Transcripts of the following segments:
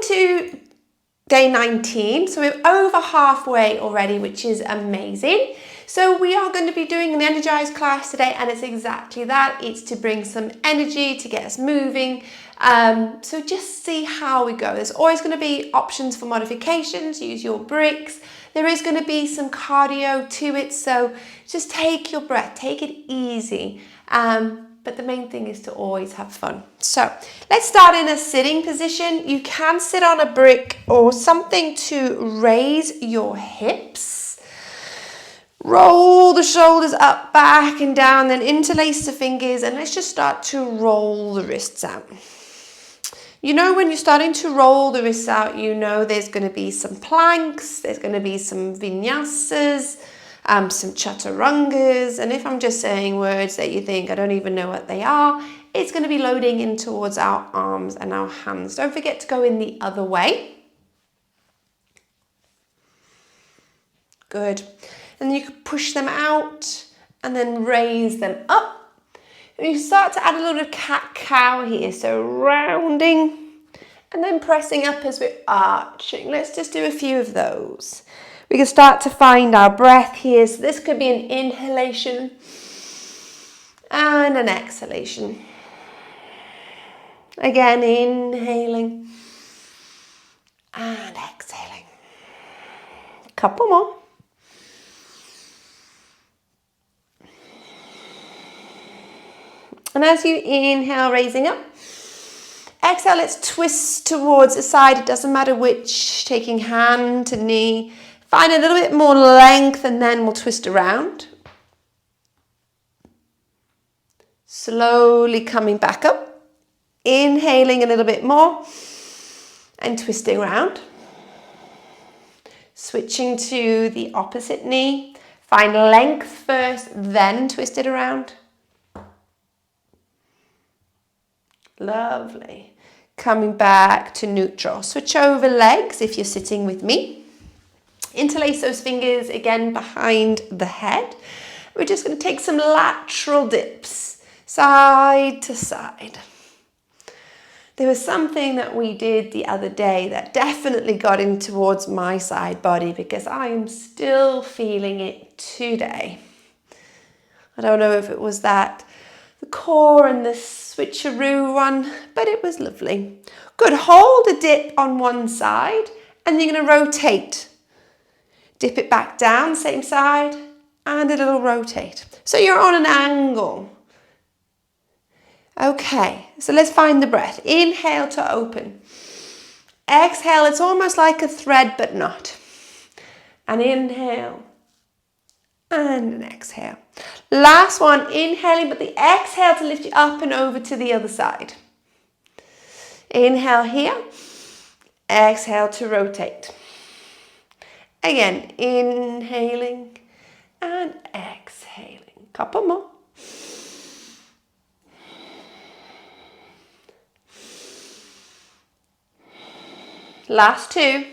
into day 19, so we're over halfway already, which is amazing. So we are going to be doing an energize class today, and it's exactly that. It's to bring some energy, to get us moving. So just see how we go. There's always going to be options for modifications. Use your bricks. There is going to be some cardio to it, so just take your breath, take it easy. But the main thing is to always have fun. So let's start in a sitting position. You can sit on a brick or something to raise your hips. Roll the shoulders up, back and down, then interlace the fingers, and let's just start to roll the wrists out. You know, when you're starting to roll the wrists out, you know there's going to be some planks, there's going to be some vinyasas, some chaturangas, and if I'm just saying words that you think I don't even know what they are, it's going to be loading in towards our arms and our hands. Don't forget to go in the other way. Good. And you can push them out and then raise them up. And you start to add a little bit of cat-cow here, so rounding and then pressing up as we're arching. Let's just do a few of those. We can start to find our breath here. So this could be an inhalation and an exhalation. Again, inhaling and exhaling. A couple more. And as you inhale, raising up. Exhale, let's twist towards the side. It doesn't matter which, taking hand to knee. Find a little bit more length and then we'll twist around. Slowly coming back up. Inhaling a little bit more and twisting around. Switching to the opposite knee. Find length first, then twist it around. Lovely. Coming back to neutral. Switch over legs if you're sitting with me. Interlace those fingers again behind the head. We're just going to take some lateral dips, side to side. There was something that we did the other day that definitely got in towards my side body because I am still feeling it today. I don't know if it was the core and the switcheroo one, but it was lovely. Good, hold a dip on one side and you're going to rotate. Dip it back down, same side, and a little rotate. So you're on an angle. Okay, so let's find the breath. Inhale to open. Exhale, it's almost like a thread, but not. And inhale. And an exhale. Last one, inhaling, but the exhale to lift you up and over to the other side. Inhale here. Exhale to rotate. Again, inhaling and exhaling. Couple more. Last two.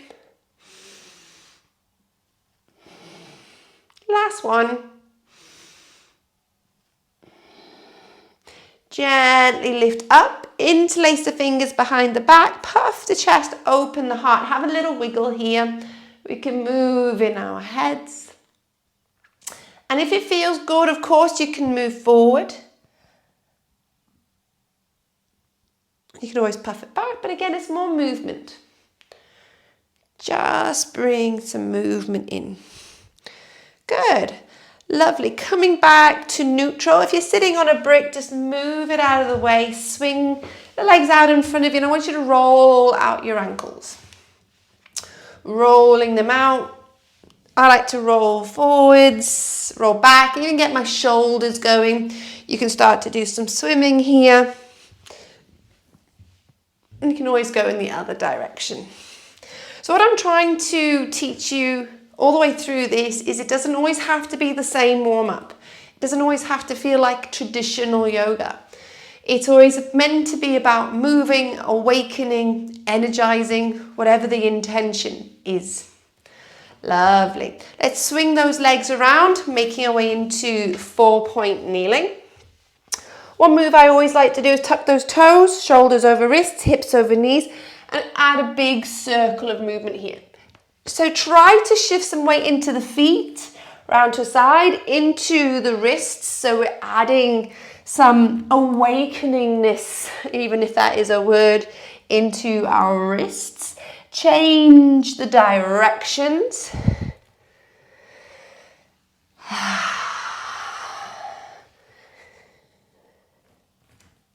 Last one. Gently lift up, interlace the fingers behind the back, puff the chest, open the heart. Have a little wiggle here. We can move in our heads. And if it feels good, of course, you can move forward. You can always puff it back, but again, it's more movement. Just bring some movement in. Good. Lovely. Coming back to neutral. If you're sitting on a brick, just move it out of the way. Swing the legs out in front of you. And I want you to roll out your ankles. Rolling them out. I like to roll forwards, roll back, even get my shoulders going. You can start to do some swimming here. And you can always go in the other direction. So what I'm trying to teach you all the way through this is it doesn't always have to be the same warm-up. It doesn't always have to feel like traditional yoga. It's always meant to be about moving, awakening, energizing, whatever the intention is. Lovely. Let's swing those legs around, making our way into 4-point kneeling. One move I always like to do is tuck those toes, shoulders over wrists, hips over knees, and add a big circle of movement here. So try to shift some weight into the feet, round to the side, into the wrists. So we're adding some awakeningness, even if that is a word, into our wrists. Change the directions.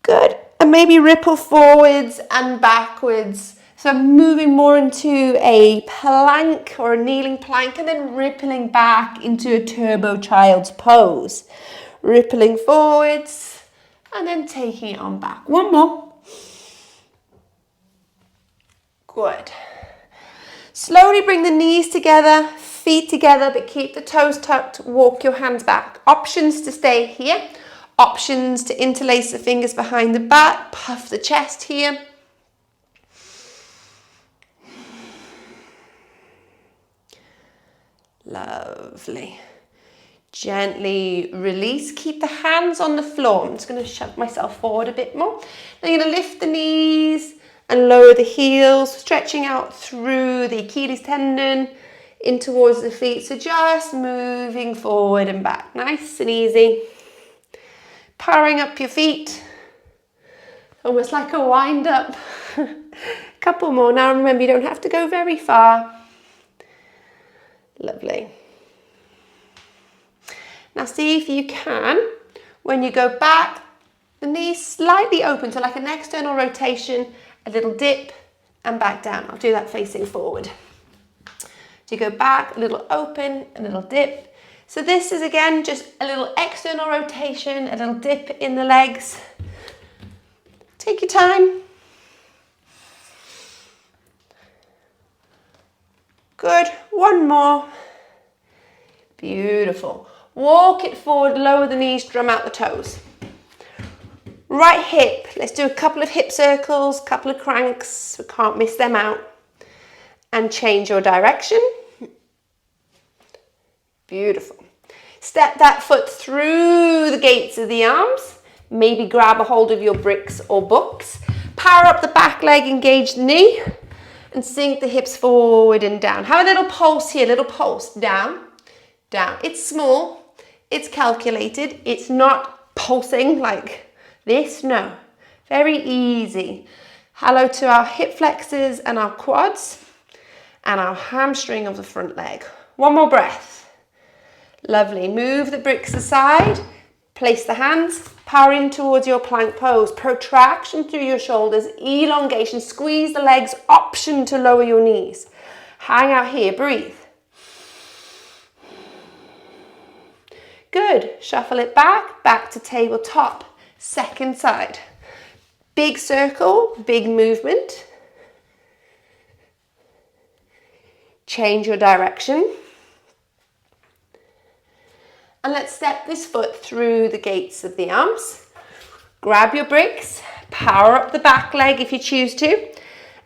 Good. And maybe ripple forwards and backwards. So moving more into a plank or a kneeling plank and then rippling back into a turbo child's pose. Rippling forwards and then taking it on back. One more. Good. Slowly bring the knees together, feet together, but keep the toes tucked. Walk your hands back. Options to stay here. Options to interlace the fingers behind the back. Puff the chest here. Lovely. Gently release. Keep the hands on the floor. I'm just going to shove myself forward a bit more. Then you're going to lift the knees and lower the heels, stretching out through the Achilles tendon in towards the feet. So just moving forward and back. Nice and easy. Powering up your feet. Almost like a wind up. Couple more. Now remember, you don't have to go very far. Lovely. Now see if you can, when you go back, the knees slightly open, so like an external rotation, a little dip and back down. I'll do that facing forward. So you go back, a little open, a little dip. So this is again just a little external rotation, a little dip in the legs. Take your time. Good, one more. Beautiful. Walk it forward, lower the knees, drum out the toes. Right hip, let's do a couple of hip circles, couple of cranks, we can't miss them out. And change your direction. Beautiful. Step that foot through the gates of the arms. Maybe grab a hold of your bricks or books. Power up the back leg, engage the knee. And sink the hips forward and down. Have a little pulse here, little pulse. Down, down. It's small, it's calculated. It's not pulsing like this, no. Very easy. Hello to our hip flexors and our quads and our hamstring of the front leg. One more breath. Lovely. Move the bricks aside. Place the hands, power in towards your plank pose. Protraction through your shoulders, elongation, squeeze the legs, option to lower your knees. Hang out here, breathe. Good, shuffle it back, back to tabletop, second side. Big circle, big movement. Change your direction. And let's step this foot through the gates of the arms. Grab your bricks, power up the back leg if you choose to,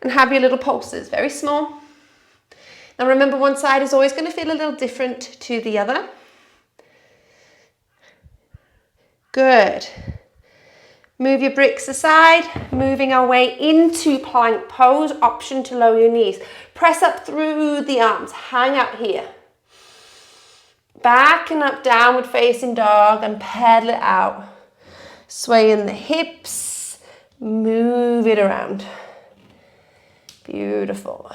and have your little pulses, very small. Now remember, one side is always going to feel a little different to the other. Good. Move your bricks aside, moving our way into plank pose, option to lower your knees. Press up through the arms, hang out here. Back and up, downward facing dog, and pedal it out. Swaying the hips, move it around. Beautiful.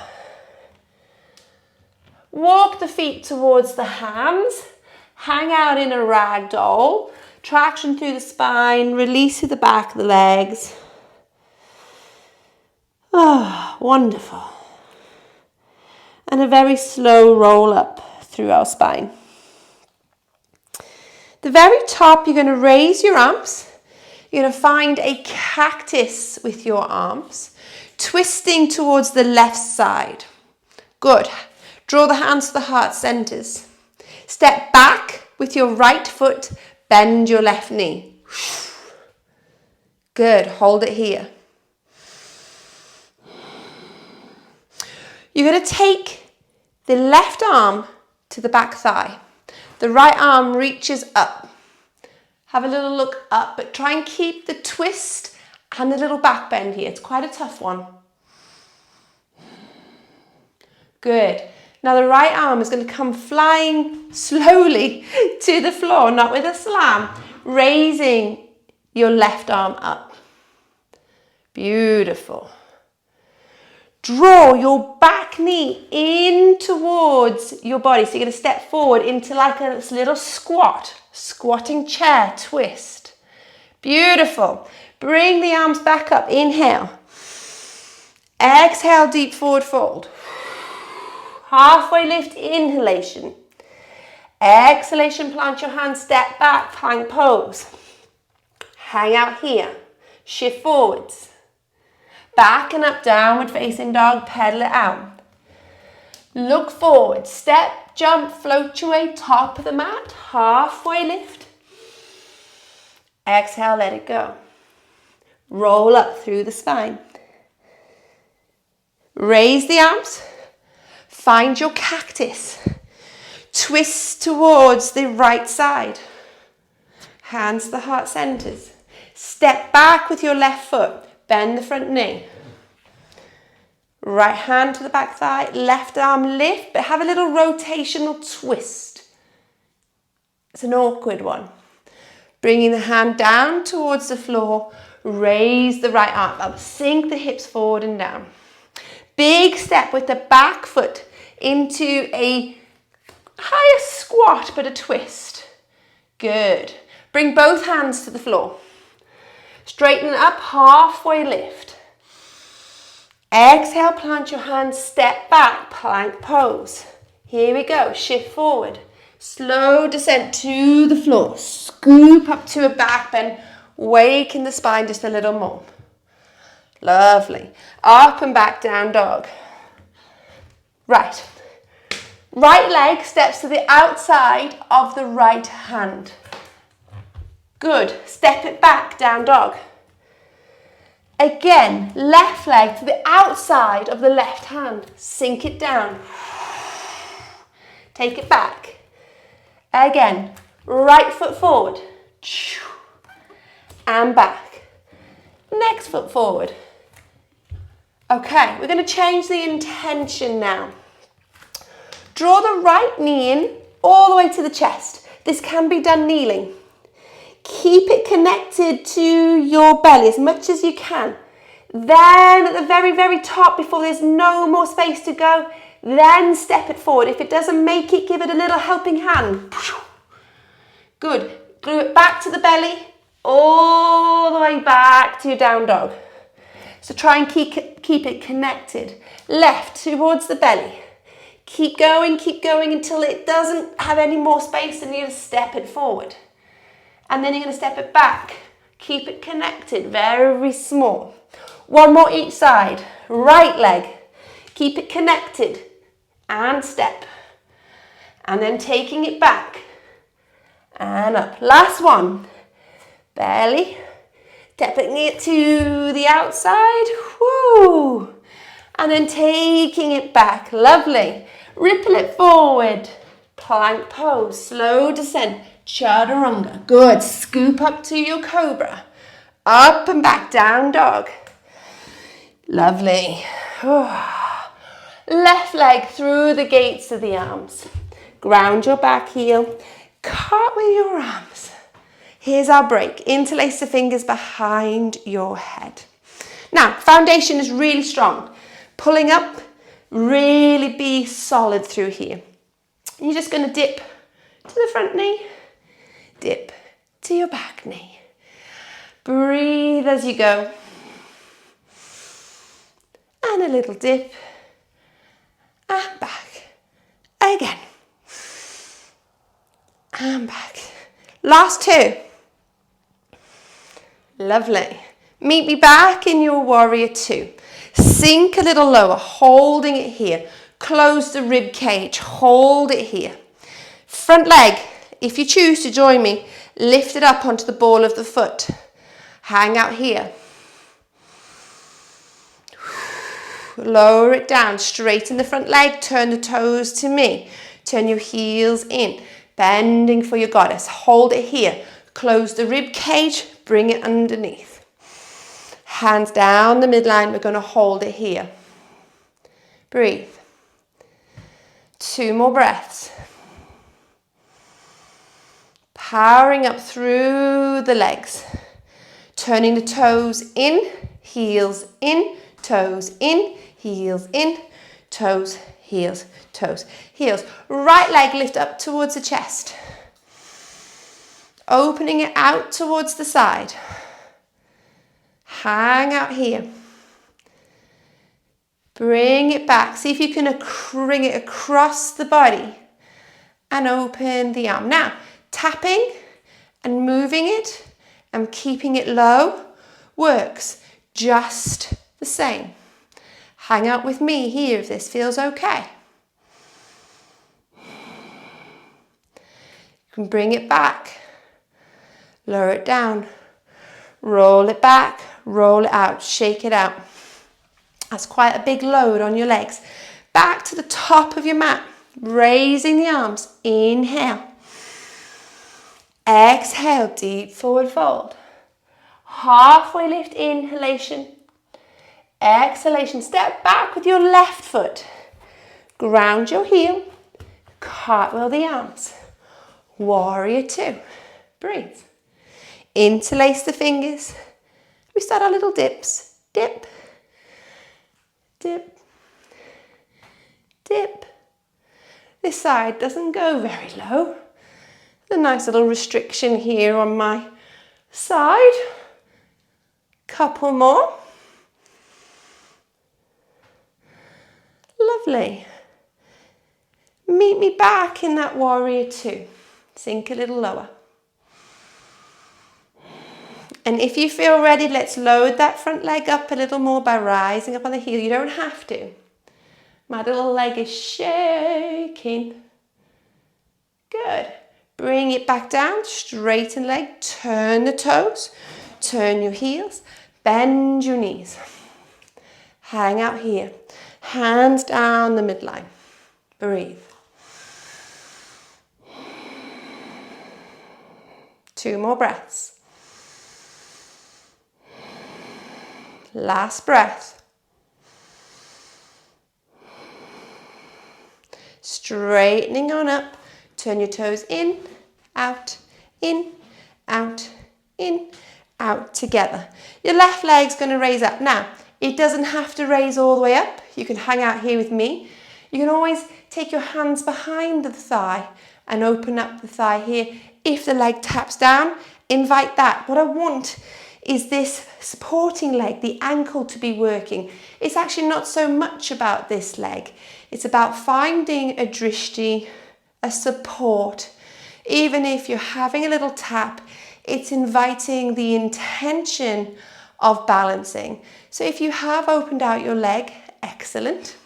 Walk the feet towards the hands, hang out in a ragdoll, traction through the spine, release through the back of the legs. Ah, wonderful. And a very slow roll up through our spine. The very top, you're going to raise your arms. You're going to find a cactus with your arms, twisting towards the left side. Good. Draw the hands to the heart centers. Step back with your right foot, bend your left knee. Good. Hold it here. You're going to take the left arm to the back thigh. The right arm reaches up. Have a little look up, but try and keep the twist and the little back bend here. It's quite a tough one. Good. Now the right arm is going to come flying slowly to the floor, not with a slam, raising your left arm up. Beautiful. Draw your back knee in towards your body. So you're going to step forward into like a little squat, squatting chair twist. Beautiful. Bring the arms back up. Inhale. Exhale, deep forward fold. Halfway lift, inhalation. Exhalation, plant your hands, step back, plank pose. Hang out here. Shift forwards. Back and up, downward facing dog, pedal it out. Look forward, step, jump, float your way, top of the mat, halfway lift. Exhale, let it go. Roll up through the spine. Raise the arms. Find your cactus. Twist towards the right side. Hands to the heart centers. Step back with your left foot. Bend the front knee. Right hand to the back thigh. Left arm lift, but have a little rotational twist. It's an awkward one. Bringing the hand down towards the floor. Raise the right arm up. Sink the hips forward and down. Big step with the back foot into a higher squat, but a twist. Good. Bring both hands to the floor. Straighten up, halfway lift. Exhale, plant your hands, step back, plank pose. Here we go, shift forward. Slow descent to the floor. Scoop up to a back bend. Waken the spine just a little more. Lovely. Up and back, down dog. Right. Right leg steps to the outside of the right hand. Good. Step it back, down dog. Again, left leg to the outside of the left hand. Sink it down. Take it back. Again, right foot forward. And back. Next foot forward. Okay, we're going to change the intention now. Draw the right knee in all the way to the chest. This can be done kneeling. Keep it connected to your belly as much as you can. Then at the very, very top, before there's no more space to go, then step it forward. If it doesn't make it, give it a little helping hand. Good. Glue it back to the belly, all the way back to down dog. So try and keep it connected. Left towards the belly. Keep going until it doesn't have any more space and you're going to step it forward. And then you're going to step it back. Keep it connected, very small. One more each side. Right leg. Keep it connected and step. And then taking it back and up. Last one. Belly. Stepping it to the outside. Woo. And then taking it back. Lovely. Ripple it forward. Plank pose. Slow descent. Chaturanga. Good. Scoop up to your cobra. Up and back. Down dog. Lovely. Left leg through the gates of the arms. Ground your back heel. Cartwheel your arms. Here's our break. Interlace the fingers behind your head. Now, foundation is really strong. Pulling up, really be solid through here. You're just going to dip to the front knee. Dip to your back knee. Breathe as you go. And a little dip. And back. Again. And back. Last two. Lovely. Meet me back in your warrior two. Sink a little lower, holding it here. Close the rib cage, hold it here. Front leg, if you choose to join me, lift it up onto the ball of the foot. Hang out here. Lower it down, straighten the front leg, turn the toes to me. Turn your heels in, bending for your goddess. Hold it here. Close the rib cage, bring it underneath. Hands down the midline, we're going to hold it here. Breathe. 2 more breaths. Powering up through the legs. Turning the toes in, heels in, toes in, heels in, toes, heels, toes, heels. Right leg lift up towards the chest. Opening it out towards the side. Hang out here. Bring it back. See if you can bring it across the body and open the arm. Now, tapping and moving it and keeping it low works just the same. Hang out with me here if this feels okay. You can bring it back, lower it down, roll it back, roll it out, shake it out. That's quite a big load on your legs. Back to the top of your mat, raising the arms. Inhale. Exhale, deep forward fold. Halfway lift, inhalation. Exhalation, step back with your left foot. Ground your heel. Cartwheel the arms. Warrior 2. Breathe. Interlace the fingers. We start our little dips. Dip. Dip. Dip. This side doesn't go very low. A nice little restriction here on my side. Couple more. Lovely. Meet me back in that warrior 2. Sink a little lower. And if you feel ready, let's load that front leg up a little more by rising up on the heel. You don't have to. My little leg is shaking. Good. Bring it back down, straighten leg, turn the toes, turn your heels, bend your knees. Hang out here. Hands down the midline. Breathe. 2 more breaths. Last breath. Straightening on up. Turn your toes in, out, in, out, in, out together. Your left leg's going to raise up. Now, it doesn't have to raise all the way up. You can hang out here with me. You can always take your hands behind the thigh and open up the thigh here. If the leg taps down, invite that. What I want is this supporting leg, the ankle, to be working. It's actually not so much about this leg. It's about finding a drishti, a support. Even if you're having a little tap, it's inviting the intention of balancing. So if you have opened out your leg, excellent.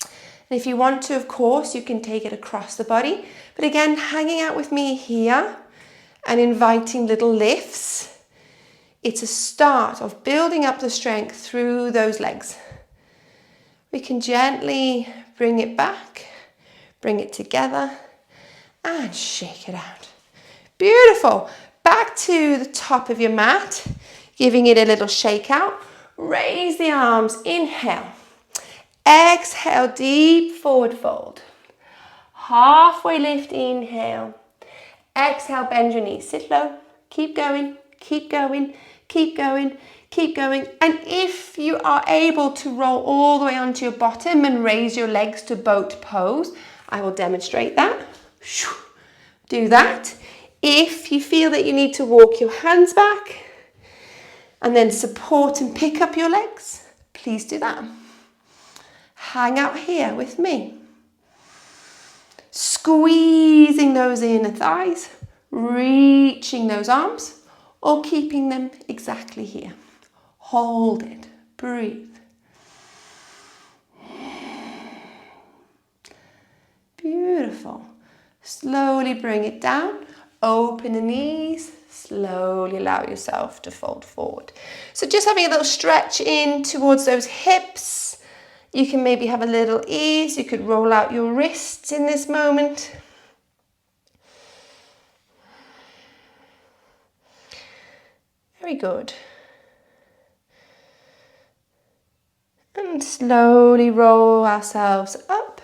And if you want to, of course, you can take it across the body. But again, hanging out with me here and inviting little lifts. It's a start of building up the strength through those legs. We can gently bring it back, bring it together, and shake it out. Beautiful. Back to the top of your mat, giving it a little shake out. Raise the arms, inhale. Exhale, deep forward fold. Halfway lift, inhale. Exhale, bend your knees. Sit low. Keep going, keep going, keep going, keep going. And if you are able to roll all the way onto your bottom and raise your legs to boat pose, I will demonstrate that. Do that. If you feel that you need to walk your hands back and then support and pick up your legs, please do that. Hang out here with me. Squeezing those inner thighs, reaching those arms, or keeping them exactly here. Hold it, breathe. Beautiful. Slowly bring it down, open the knees, slowly allow yourself to fold forward. So just having a little stretch in towards those hips. You can maybe have a little ease. You could roll out your wrists in this moment. Very good. And slowly roll ourselves up.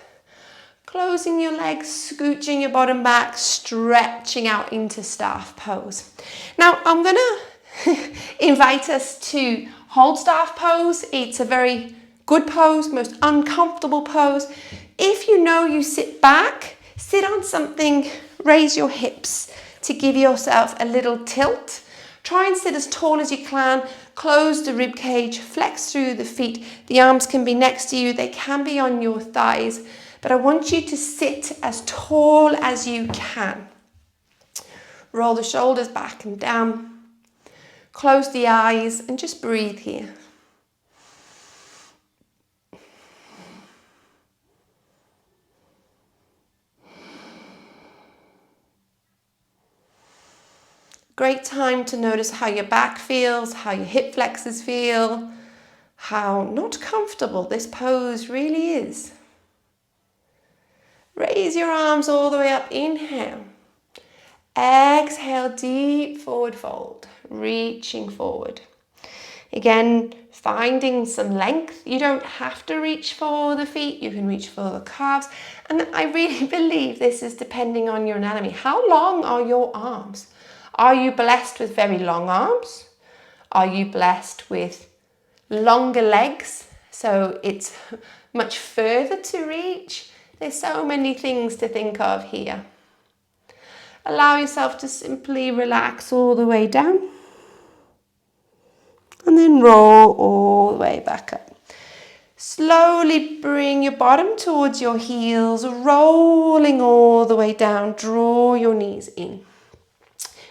Closing your legs, scooching your bottom back, stretching out into staff pose. Now I'm gonna invite us to hold staff pose. It's a very good pose, most uncomfortable pose. If you know you sit back, sit on something, raise your hips to give yourself a little tilt. Try and sit as tall as you can, close the rib cage, flex through the feet. The arms can be next to you, they can be on your thighs, but I want you to sit as tall as you can. Roll the shoulders back and down. Close the eyes and just breathe here. Great time to notice how your back feels, how your hip flexors feel, how not comfortable this pose really is. Raise your arms all the way up, inhale. Exhale, deep forward fold, reaching forward. Again, finding some length. You don't have to reach for the feet, you can reach for the calves. And I really believe this is depending on your anatomy. How long are your arms? Are you blessed with very long arms? Are you blessed with longer legs, so it's much further to reach? There's so many things to think of here. Allow yourself to simply relax all the way down and then roll all the way back up. Slowly bring your bottom towards your heels, rolling all the way down. Draw your knees in.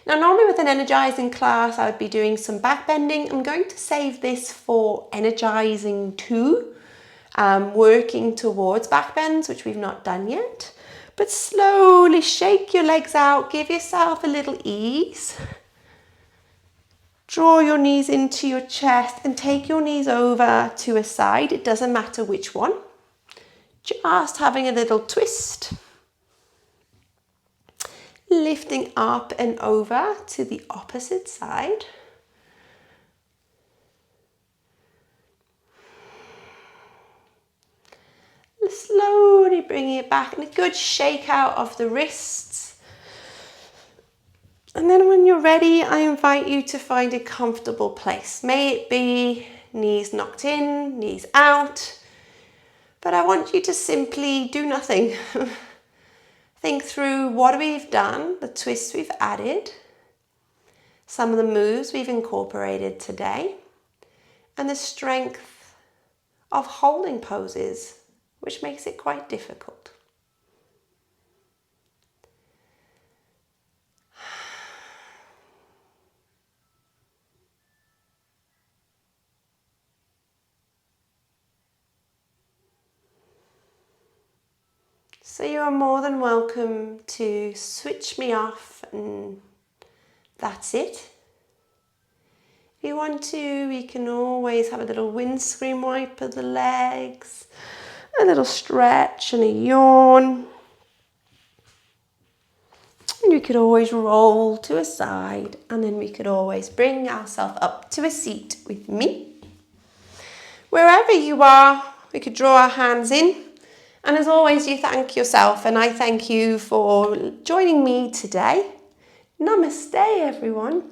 Now, normally with an energizing class, I would be doing some back bending. I'm going to save this for energizing 2, working towards back bends, which we've not done yet. But slowly shake your legs out, give yourself a little ease. Draw your knees into your chest and take your knees over to a side. It doesn't matter which one. Just having a little twist. Lifting up and over to the opposite side. Slowly bringing it back and a good shake out of the wrists. And then when you're ready, I invite you to find a comfortable place. May it be knees knocked in, knees out. But I want you to simply do nothing. Think through what we've done, the twists we've added, some of the moves we've incorporated today, and the strength of holding poses, which makes it quite difficult. So you are more than welcome to switch me off and that's it. If you want to, we can always have a little windscreen wipe of the legs, a little stretch and a yawn. And we could always roll to a side and then we could always bring ourselves up to a seat with me. Wherever you are, we could draw our hands in. And as always, you thank yourself, and I thank you for joining me today. Namaste, everyone.